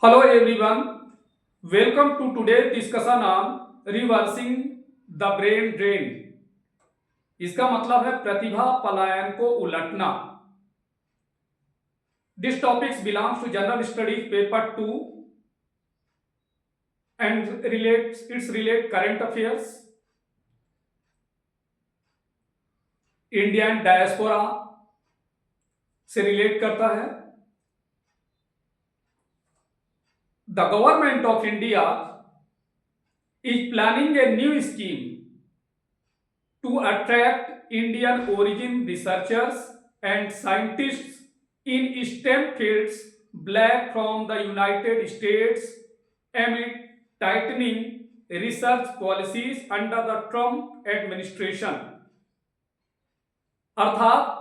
Hello everyone, welcome to today's discussion on reversing the brain drain। इसका मतलब है प्रतिभा पलायन को उलटना। This topic belongs to General Studies Paper 2 and relate current affairs, Indian diaspora से relate करता है। The government of India is planning a new scheme to attract Indian origin researchers and scientists in STEM fields back from the United States amid tightening research policies under the Trump administration। अर्थात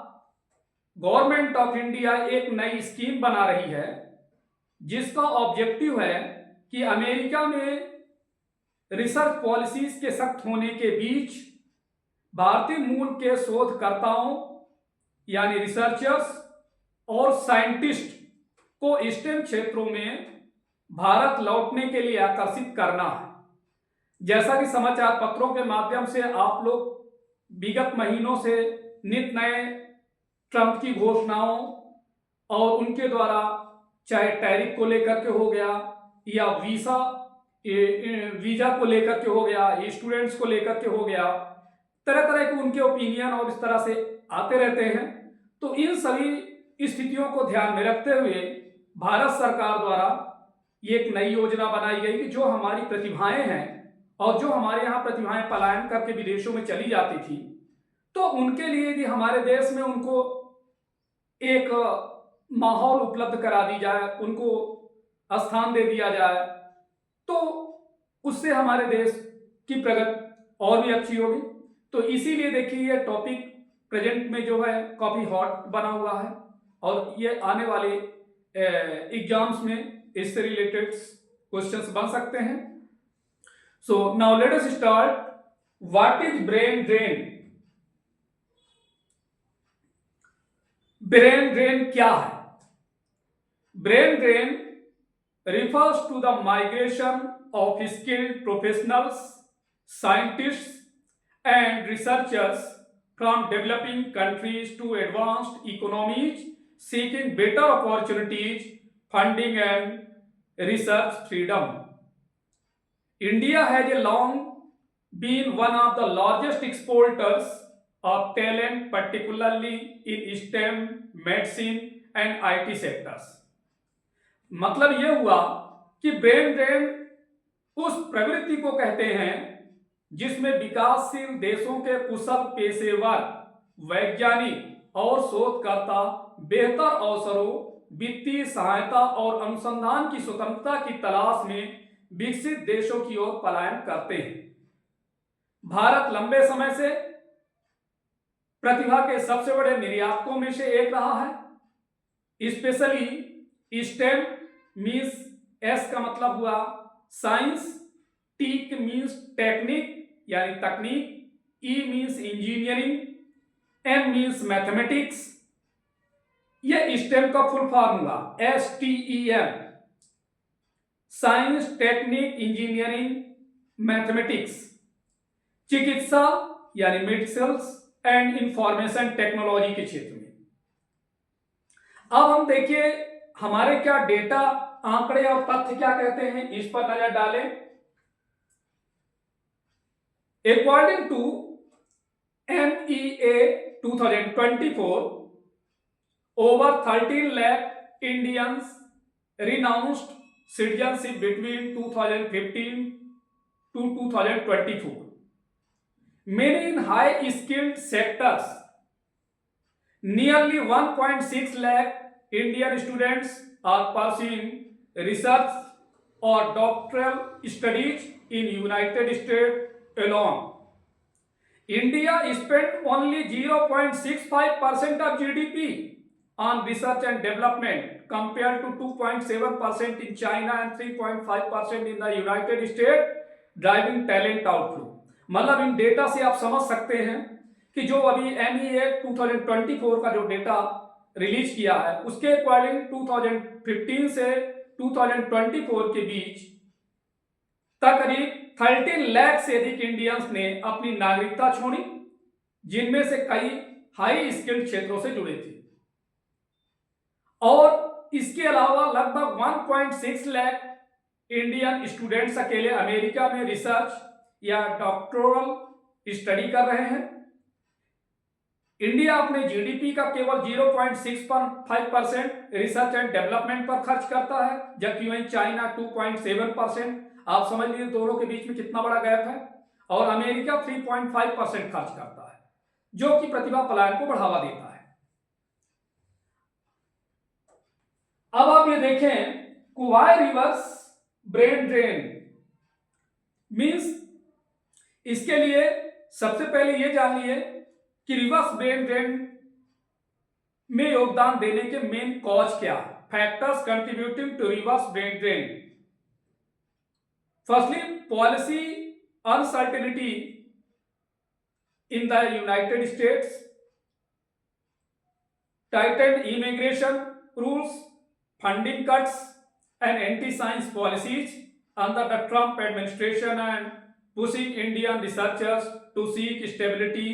government of India एक नई scheme बना रही है जिसका objective है कि America में रिसर्च पॉलिसीज के सख्त होने के बीच भारतीय मूल के शोधकर्ताओं यानी रिसर्चर्स और साइंटिस्ट को स्टेम क्षेत्रों में भारत लौटने के लिए आकर्षित करना है। जैसा कि समाचार पत्रों के माध्यम से आप लोग विगत महीनों से नित नए ट्रंप की घोषणाओं और उनके द्वारा चाहे टैरिफ को लेकर के हो गया या वीजा को लेकर के हो गया, स्टूडेंट्स को लेकर के हो गया, तरह तरह के उनके ओपिनियन और इस तरह से आते रहते हैं। तो इन सभी स्थितियों को ध्यान में रखते हुए भारत सरकार द्वारा ये एक नई योजना बनाई गई कि जो हमारी प्रतिभाएं हैं और जो हमारे यहाँ प्रतिभाएं पलायन करके विदेशों में चली जाती थी, तो उनके लिए यदि हमारे देश में उनको एक माहौल उपलब्ध करा दी जाए, उनको स्थान दे दिया जाए, तो उससे हमारे देश की प्रगति और भी अच्छी होगी। तो इसीलिए देखिए ये टॉपिक प्रेजेंट में जो है काफी हॉट बना हुआ है और ये आने वाले एग्जाम्स में इससे रिलेटेड क्वेश्चंस बन सकते हैं। So now let us start. What is brain drain? Brain drain क्या है? Brain drain refers to the migration of skilled professionals, scientists, and researchers from developing countries to advanced economies seeking better opportunities, funding, and research freedom. India has long been one of the largest exporters of talent, particularly in STEM, medicine, and IT sectors. मतलब यह हुआ कि brain drain उस प्रवृत्ति को कहते हैं जिसमें विकासशील देशों के कुशल पेशेवर, वैज्ञानिक और शोधकर्ता बेहतर अवसरों, वित्तीय सहायता और अनुसंधान की स्वतंत्रता की तलाश में विकसित देशों की ओर पलायन करते हैं। भारत लंबे समय से प्रतिभा के सबसे बड़े निर्यातकों में से एक रहा है। स्पेशली स्टेम मीन्स एस का मतलब हुआ साइंस, टी मीन्स टेक्निक यानी तकनीक, E means engineering, M means mathematics. ये स्टेम का फुल फॉर्म हुआ STEM, science, technique, engineering, mathematics. चिकित्सा यानी मेडिसिन्स एंड इंफॉर्मेशन टेक्नोलॉजी के क्षेत्र में। अब हम देखिए हमारे क्या डेटा, आंकड़े और तथ्य क्या कहते हैं, इस पर नजर डालें। According to NEA 2024, over 13 lakh Indians renounced citizenship between 2015 to 2024. Many in high skilled sectors. Nearly 1.6 lakh Indian students are pursuing research or doctoral studies in United States alone. India spent only 0.65% of GDP on research and development compared to 2.7% in China and 3.5% in the United States, driving talent outflow। मतलब इन data से आप समझ सकते हैं कि जो अभी NEA 2024 का जो डेटा रिलीज किया है उसके अकॉर्डिंग 2015 से 2024 के बीच तकरीब 13 लाख से अधिक इंडियंस ने अपनी नागरिकता छोड़ी, जिनमें से कई हाई स्किल्ड क्षेत्रों से जुड़े थे। और इसके अलावा लगभग 1.6 लाख इंडियन स्टूडेंट्स अकेले अमेरिका में रिसर्च या डॉक्टोरल स्टडी कर रहे हैं। इंडिया अपने जीडीपी का केवल 0.65% रिसर्च एंड डेवलपमेंट पर खर्च करता है, जबकि वहीं चाइना 2.7%। आप समझ लीजिए दोनों के बीच में कितना बड़ा गैप है। और अमेरिका 3.5% खर्च करता है, जो कि प्रतिभा पलायन को बढ़ावा देता है। अब आप ये देखें, कुवाई रिवर्स ब्रेन ड्रेन मीन्स, इसके लिए सबसे पहले ये जान लिए कि रिवर्स ब्रेन ड्रेन में योगदान देने के मेन कॉज क्या है, factors contributing to reverse brain drain. Firstly, policy uncertainty in the United States, tightened immigration rules, funding cuts and anti-science policies under the Trump administration and pushing Indian researchers to seek stability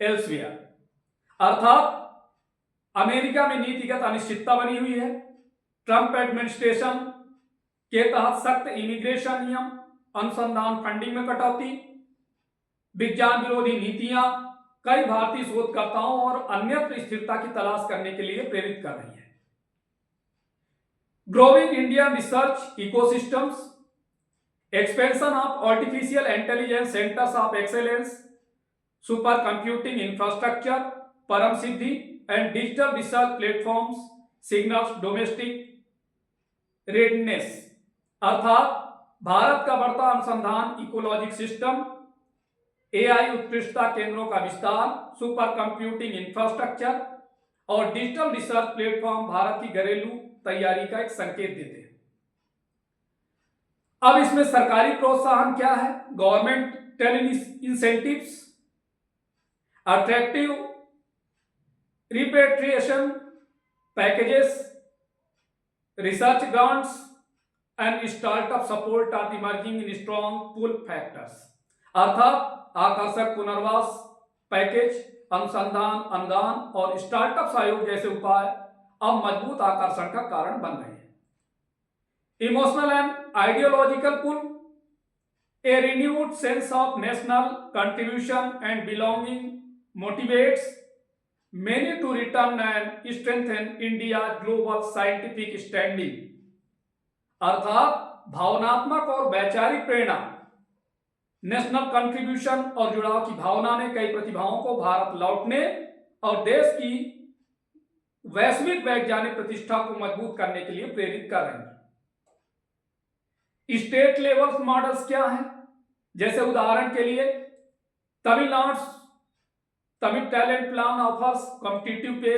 elsewhere। अर्थात America में नीतिगत अनिश्चितता बनी हुई है। Trump administration के तहत सख्त इमिग्रेशन नियम, अनुसंधान फंडिंग में कटौती, विज्ञान विरोधी नीतियां कई भारतीय शोधकर्ताओं और अन्यत्र स्थिरता की तलाश करने के लिए प्रेरित कर रही है। Growing Indian research ecosystems, expansion of artificial intelligence centers of excellence, supercomputing infrastructure, Param Siddhi, and digital research platforms signals domestic readiness। अर्थात भारत का बढ़ता अनुसंधान इकोलॉजिक सिस्टम, एआई उत्कृष्टता केंद्रों का विस्तार, सुपर कंप्यूटिंग इंफ्रास्ट्रक्चर और डिजिटल रिसर्च प्लेटफॉर्म भारत की घरेलू तैयारी का एक संकेत देते हैं। अब इसमें सरकारी प्रोत्साहन क्या है, government talent incentives, attractive repatriation packages, research grants and startup support are emerging in strong pull factors. अर्थात आकर्षक पुनर्वास पैकेज, अनुसंधान अनुदान और स्टार्टअप सहयोग जैसे उपाय अब मजबूत आकर्षण का कारण बन रहे हैं। Emotional and ideological pull, a renewed sense of national contribution and belonging motivates many to return and strengthen India global scientific standing. अर्थात भावनात्मक और वैचारिक प्रेरणा, नेशनल कंट्रीब्यूशन और जुड़ाव की भावना ने कई प्रतिभाओं को भारत लौटने और देश की वैश्विक वैज्ञानिक प्रतिष्ठा को मजबूत करने के लिए प्रेरित कर रहे हैं। स्टेट लेवल मॉडल्स क्या हैं, जैसे उदाहरण के लिए Tamil talent plan offers competitive पे,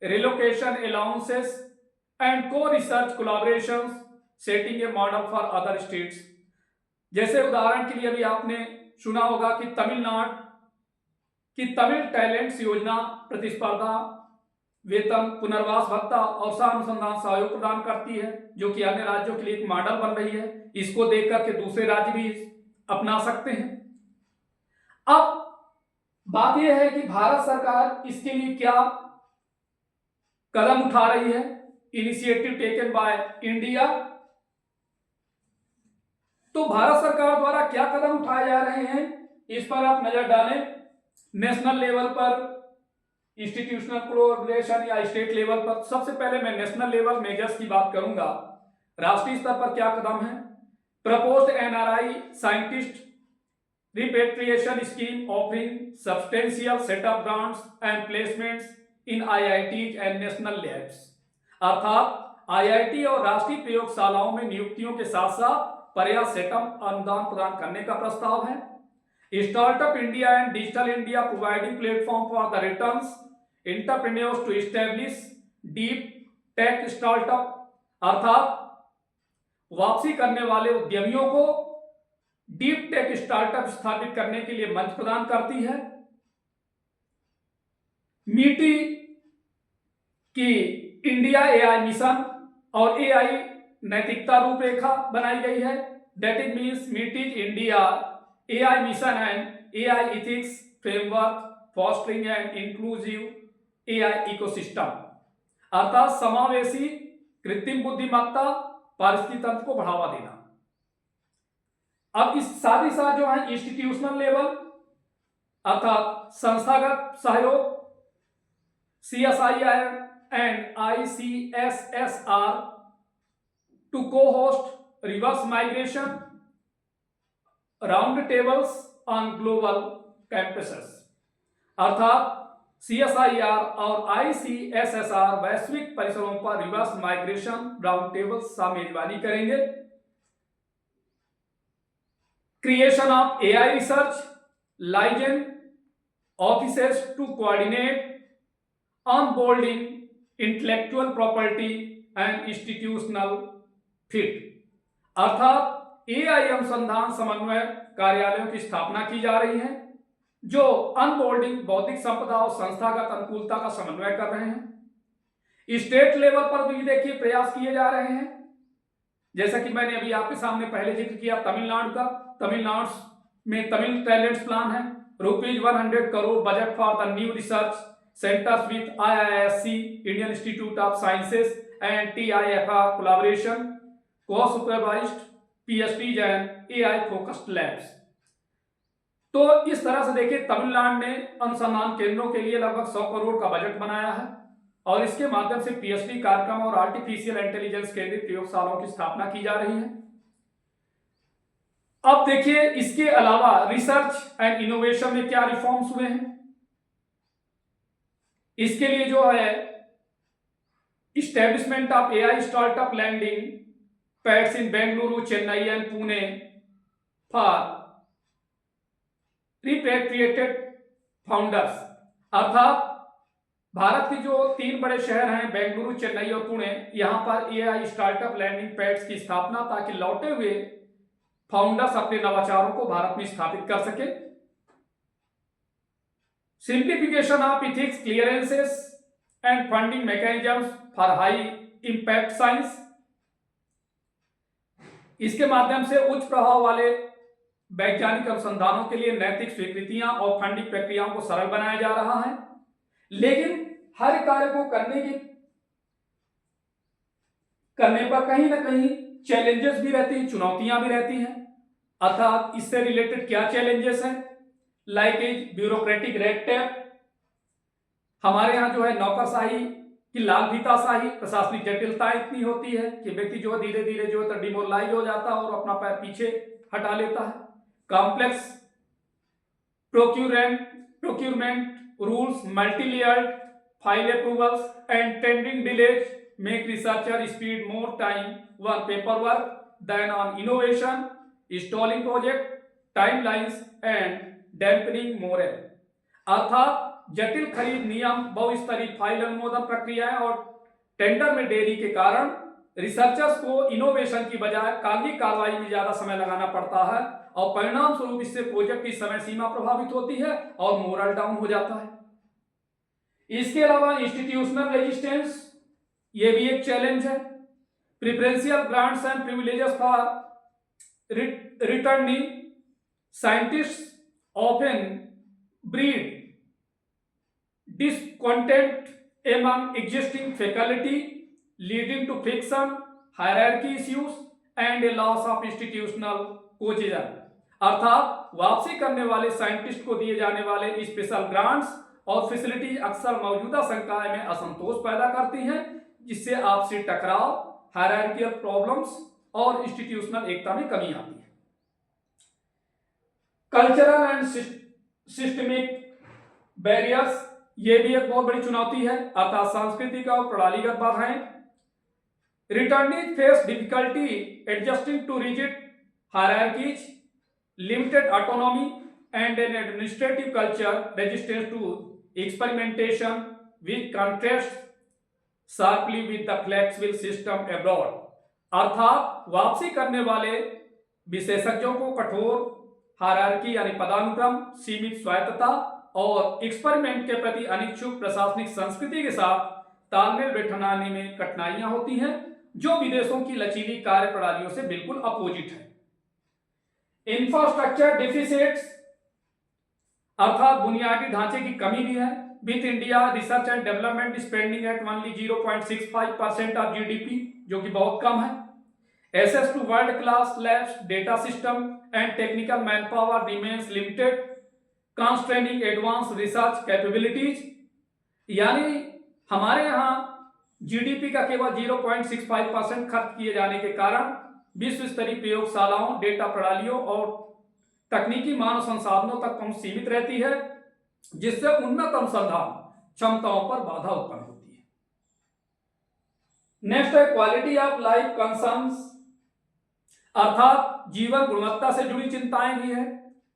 रिलोकेशन अलाउंसेस एंड को research collaborations, setting A model for other states. जैसे उदाहरण के लिए अभी आपने सुना होगा कि तमिलनाडु की तमिल टैलेंट्स योजना प्रतिस्पर्धा, वेतन, पुनर्वास भत्ता और सह अनुसंधान सहयोग प्रदान करती है, जो कि अन्य राज्यों के लिए एक मॉडल बन रही है। इसको देख करके दूसरे राज्य भी अपना सकते हैं। अब बात यह है कि भारत सरकार इसके लिए क्या कदम उठा रही है, इनिशिएटिव टेकन बाय इंडिया। तो भारत सरकार द्वारा क्या कदम उठाए जा रहे हैं, इस पर आप नजर डालें। नेशनल लेवल पर, इंस्टीट्यूशनल कोलैबोरेशन या स्टेट लेवल पर, सबसे पहले मैं नेशनल लेवल मेजर्स की बात करूंगा। राष्ट्रीय स्तर पर क्या कदम है, proposed NRI scientist repatriation scheme offering substantial setup grants and placements in IITs and national labs. अर्थात आईआईटी और राष्ट्रीय प्रयोगशालाओं में नियुक्तियों के साथ साथ पर्याप्त सेटअप अनुदान प्रदान करने का प्रस्ताव है। Startup India and digital India providing platform for the returns entrepreneurs to establish deep tech startup. अर्थात वापसी करने वाले उद्यमियों को डीप टेक स्टार्टअप स्थापित करने के लिए मंच प्रदान करती है। मीटी की इंडिया एआई मिशन और एआई नैतिकता रूपरेखा बनाई गई है, that is means MeitY is India AI mission and AI ethics framework fostering and inclusive AI ecosystem, अर्थात समावेशी कृत्रिम बुद्धिमत्ता पारिस्थितिकी तंत्र को बढ़ावा देना। अब इस साथ ही साथ जो है इंस्टीट्यूशनल लेवल अर्थात संस्थागत सहयोग CSIR and ICSSR to co-host reverse migration round tables on global campuses, अर्थात CSIR और ICSSR वैश्विक परिसरों पर रिवर्स माइग्रेशन राउंड टेबल्स का मेजबानी करेंगे। Creation of AI research liaison offices to coordinate onboarding intellectual property and institutional fit, अर्थात AI अनुसंधान समन्वय कार्यालयों की स्थापना की जा रही है जो अनबोर्डिंग बौद्धिक संपदा और संस्थागत अनुकूलता का समन्वय कर रहे हैं। स्टेट लेवल पर भी देखिए प्रयास किए जा रहे हैं, जैसा कि मैंने अभी आपके सामने पहले जिक्र किया तमिलनाडु का। तमिलनाडु में तमिल टैलेंट्स प्लान है, ₹100 crore budget for the new research centres with IISc Indian Institute of Sciences and TIFR collaboration को supervised PhDs and AI focused labs. तो इस तरह से देखिए तमिलनाडु ने अनुसंधान केंद्रों के लिए लगभग 100 करोड़ का बजट बनाया है और इसके माध्यम से PhD कार्यक्रम और आर्टिफिशियल इंटेलिजेंस केंद्रित प्रयोगशालाओं की स्थापना की जा रही है। अब देखिए इसके अलावा रिसर्च एंड इनोवेशन में क्या रिफॉर्म्स हुए हैं। इसके लिए जो है establishment of AI startup landing pads in Bengaluru, Chennai and Pune for repatriated founders, अर्थात भारत की जो 3 बड़े शहर हैं बेंगलुरु, चेन्नई और पुणे, यहां पर AI स्टार्टअप लैंडिंग पैड्स की स्थापना ताकि लौटे हुए फाउंडर्स अपने नवाचारों को भारत में स्थापित कर सके। Simplification of ethics clearances and funding mechanisms for high impact science, इसके माध्यम से उच्च प्रभाव वाले वैज्ञानिक अनुसंधानों के लिए नैतिक स्वीकृतियां और फंडिंग प्रक्रियाओं को सरल बनाया जा रहा है। लेकिन हर कार्य को करने पर कहीं ना कहीं चैलेंजेस भी रहती हैं, चुनौतियां भी रहती हैं। अर्थात इससे रिलेटेड क्या चैलेंजेस हैं, like is bureaucratic red tape, हमारे यहाँ जो है नौकरशाही की लाल फीताशाही, प्रशासनिक जटिलता इतनी होती है कि व्यक्ति जो है धीरे धीरे जो है डिमोरलाइज हो जाता है और अपना पैर पीछे हटा लेता है। Complex procurement rules, multi-layered file approvals and tendering delays make researcher spend more time on paperwork than on innovation, stalling project timelines and dampening morale, अर्थात जटिल खरीद नियम, बहुस्तरीय फाइल अनुमोदन प्रक्रियाएं और टेंडर में देरी के कारण रिसर्चर्स को इनोवेशन की बजाय कागजी कार्रवाई में ज्यादा समय लगाना पड़ता है और परिणाम स्वरूप इससे प्रोजेक्ट की समय सीमा प्रभावित होती है और मोरल डाउन हो जाता है। इसके अलावा इंस्टीट्यूशनल रेजिस्टेंस, ये भी एक चैलेंज है। Preferential grants and privileges for returning scientists often breed discontent among existing faculty leading to friction, hierarchy issues and a loss of institutional cohesion, अर्थात वापसी करने वाले साइंटिस्ट को दिए जाने वाले स्पेशल ग्रांट्स और फैसिलिटी अक्सर मौजूदा संकाय में असंतोष पैदा करती हैं, जिससे आपसी टकराव, हायरार्कियल प्रॉब्लम्स और इंस्टीट्यूशनल एकता में कमी आती है। कल्चरल एंड सिस्टमिक बैरियर्स, ये भी एक बहुत बड़ी चुनौती है, अर्थात सांस्कृतिक और प्रणालीगत बाधाएं। Returning face difficulty adjusting to rigid hierarchies, limited autonomy and an administrative culture, resistance to experimentation which contrast sharply with the flexible system abroad, अर्थात वापसी करने वाले विशेषज्ञों को कठोर हायरार्की यानी पदानुक्रम, सीमित स्वायत्तता और एक्सपेरिमेंट के प्रति अनिच्छुक प्रशासनिक संस्कृति के साथ तालमेल बैठाने में कठिनाइयां होती हैं जो विदेशों की लचीली कार्य प्रणालियों से बिल्कुल अपोजिट है। इंफ्रास्ट्रक्चर डिफिसिट्स अर्थात बुनियादी ढांचे की कमी भी है। With India research and development spending at only 0.65% of GDP, जो कि बहुत कम है। Access to world class labs, data system and technical manpower remains limited, constraining advanced research capabilities। यानी हमारे यहाँ जीडीपी का केवल 0.65% खर्च किए जाने के कारण विश्व स्तरीय प्रयोगशालाओं, डेटा प्रणालियों और तकनीकी मानव संसाधनों तक पहुंच सीमित रहती है, जिससे उन्नत अनुसंधान क्षमताओं पर बाधा उत्पन्न होती है। नेक्स्ट है क्वालिटी ऑफ लाइफ कंसर्न्स, अर्थात जीवन गुणवत्ता से जुड़ी चिंताएं भी है।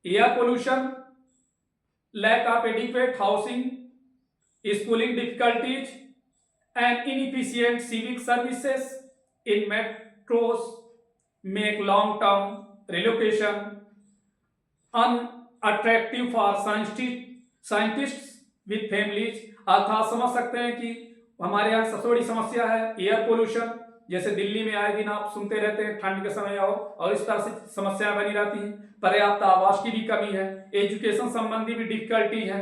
Air pollution, lack of adequate housing, schooling difficulties and inefficient civic services in metros make long term relocation unattractive for scientists with families. अर्थात समझ सकते हैं कि हमारे यहाँ सबसे बड़ी समस्या है एयर पोल्यूशन, जैसे दिल्ली में आए दिन आप सुनते रहते हैं ठंड के समय और इस तरह से समस्याएं बनी रहती हैं। पर्याप्त आवास की भी कमी है, एजुकेशन संबंधी भी डिफिकल्टी है,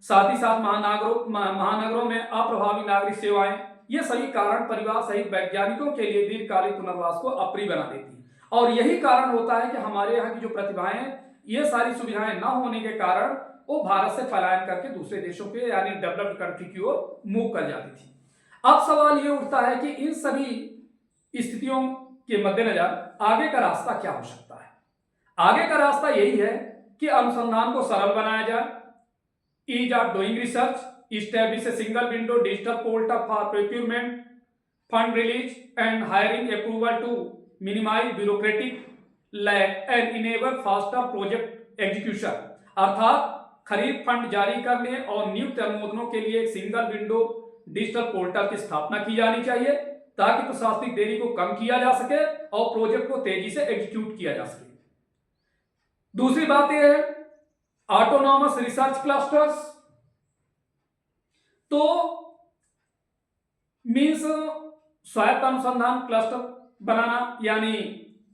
साथ ही साथ महानगरों में अप्रभावी नागरिक सेवाएं, ये सभी कारण परिवार सहित वैज्ञानिकों के लिए दीर्घकालिक पुनर्वास को अप्रिय बना देती है। और यही कारण होता है कि हमारे यहाँ की जो प्रतिभाएं, ये सारी सुविधाएं न होने के कारण वो भारत से पलायन करके दूसरे देशों के यानी डेवलप्ड कंट्री की ओर मूव कर जाती थी। अब सवाल ये उठता है कि इन सभी स्थितियों के मद्देनजर आगे का रास्ता क्या हो सकता है। आगे का रास्ता यही है कि अनुसंधान को सरल बनाया जाए, ease of doing research, establish a single window digital portal for procurement, fund release and hiring approval to minimize bureaucratic lag and enable faster project execution. अर्थात खरीद फंड जारी करने और नियुक्त अनुमोदनों के लिए एक सिंगल विंडो डिजिटल पोर्टल की स्थापना की जानी चाहिए, ताकि प्रशासनिक देरी को कम किया जा सके और प्रोजेक्ट को तेजी से एग्जीक्यूट किया जा सके। दूसरी बात यह है ऑटोनॉमस रिसर्च क्लस्टर्स, तो मींस स्वायत्त अनुसंधान क्लस्टर बनाना, यानी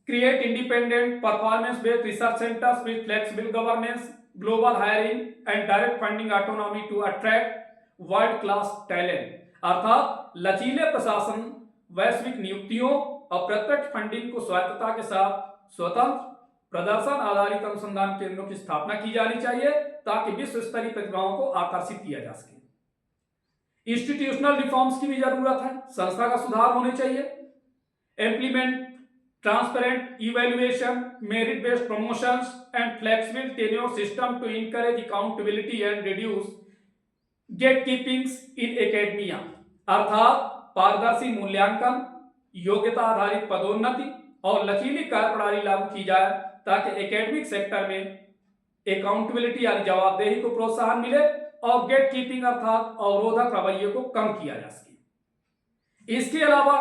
create independent performance based research centres with flexible governance, global hiring and direct funding autonomy to attract world class talent. अर्थात लचीले प्रशासन, वैश्विक नियुक्तियों और प्रत्यक्ष फंडिंग को स्वायत्तता के साथ स्वतंत्र प्रदर्शन आधारित अनुसंधान केंद्रों की स्थापना की जानी चाहिए, ताकि विश्व स्तरीय प्रतिभाओं को आकर्षित किया जा सके। इंस्टीट्यूशनल रिफॉर्म्स की भी जरूरत है, संस्था का सुधार होने चाहिए। Implement transparent evaluation, merit based promotions and flexible tenure system to encourage accountability and reduce gate keepings in academia. अर्थात पारदर्शी मूल्यांकन, योग्यता आधारित पदोन्नति और लचीली कार्य प्रणाली लागू की जाए, ताकि एकेडमिक सेक्टर में अकाउंटेबिलिटी यानी जवाबदेही को प्रोत्साहन मिले और गेट कीपिंग अर्थात अवरोधक रवैये को कम किया जा सके। इसके अलावा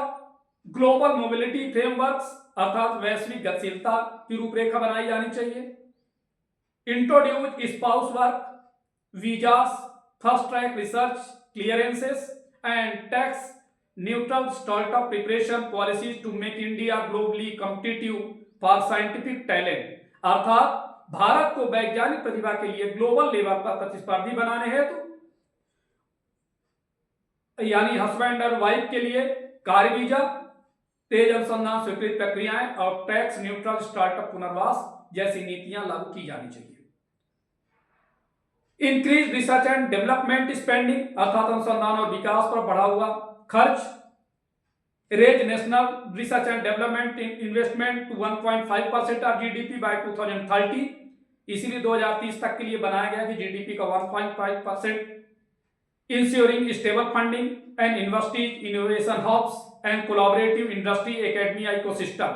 ग्लोबल मोबिलिटी फ्रेमवर्क्स अर्थात वैश्विक गतिशीलता की रूपरेखा बनाई जानी चाहिए। Introduce spouse work, visas, first track research clearances and tax neutral startup preparation policies to make India globally competitive for scientific talent. अर्थात भारत को वैज्ञानिक प्रतिभा के लिए ग्लोबल लेवल पर प्रतिस्पर्धी बनाने हेतु, यानी हस्बैंड और वाइफ के लिए कार्य वीजा, तेज अनुसंधान स्वीकृत प्रक्रियाएं और टैक्स न्यूट्रल स्टार्टअप पुनर्वास जैसी नीतियां लागू की जानी चाहिए। Increase research and development spending अर्थात अनुसंधान और विकास पर बढ़ा हुआ खर्च, raise national research and development investment to 1.5% of GDP by 2030। इसीलिए 2030 तक के लिए बनाया गया कि जीडीपी का 1.5%। Ensuring stable funding and universities innovation hubs and collaborative industry academia ecosystem.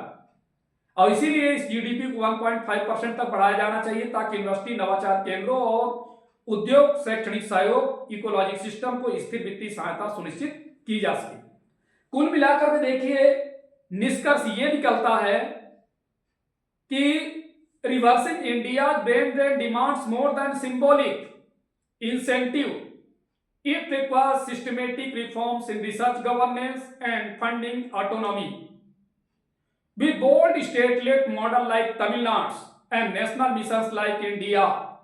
और इसीलिए इस जीडीपी को 1.5% तक बढ़ाया जाना चाहिए, ताकि यूनिवर्सिटी नवाचार केंद्रों और उद्योग शैक्षणिक सहयोग इकोलॉजिक सिस्टम को स्थिर वित्तीय सहायता सुनिश्चित की जा सके। कुल मिलाकर में देखिए निष्कर्ष ये निकलता है कि reversing India brain drain demands more than symbolic incentive It requires systematic reforms in research governance and funding autonomy. With bold state-led model like Tamil Nadu and national missions like India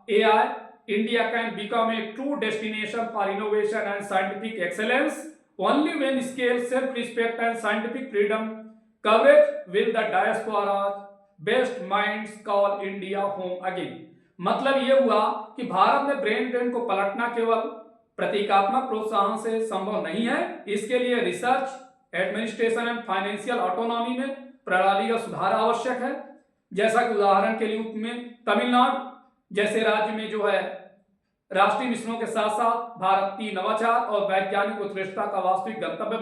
AI, India can become a true destination for innovation and scientific excellence. Only when scale, self-respect and scientific freedom coverage will the diaspora's best minds call India home again. मतलब ये हुआ कि भारत में brain drain को पलटना केवल प्रतीकात्मक प्रोत्साहन से संभव नहीं है। इसके लिए research, administration and financial autonomy में प्रणालीगत सुधार आवश्यक है। जैसा कि उदाहरण के लिए में तमिलनाडु जैसे राज्य में जो है राष्ट्रीय मिशनों के साथ साथ भारतीय नवाचार और वैज्ञानिक उत्कृष्टता का वास्तविक गंतव्य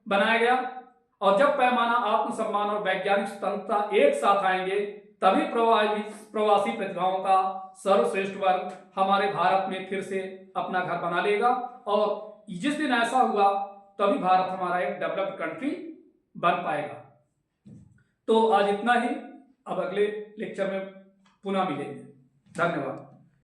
बनाया गया। और जब पैमाना, आत्मसम्मान और वैज्ञानिक स्वतंत्रता एक साथ आएंगे तभी प्रवासी प्रतिभाओं का सर्वश्रेष्ठ वर्ग हमारे भारत में फिर से अपना घर बना लेगा। और जिस दिन ऐसा हुआ तभी भारत हमारा एक डेवलप्ड कंट्री बन पाएगा। तो आज इतना ही, अब अगले लेक्चर में पुनः मिलेंगे। धन्यवाद।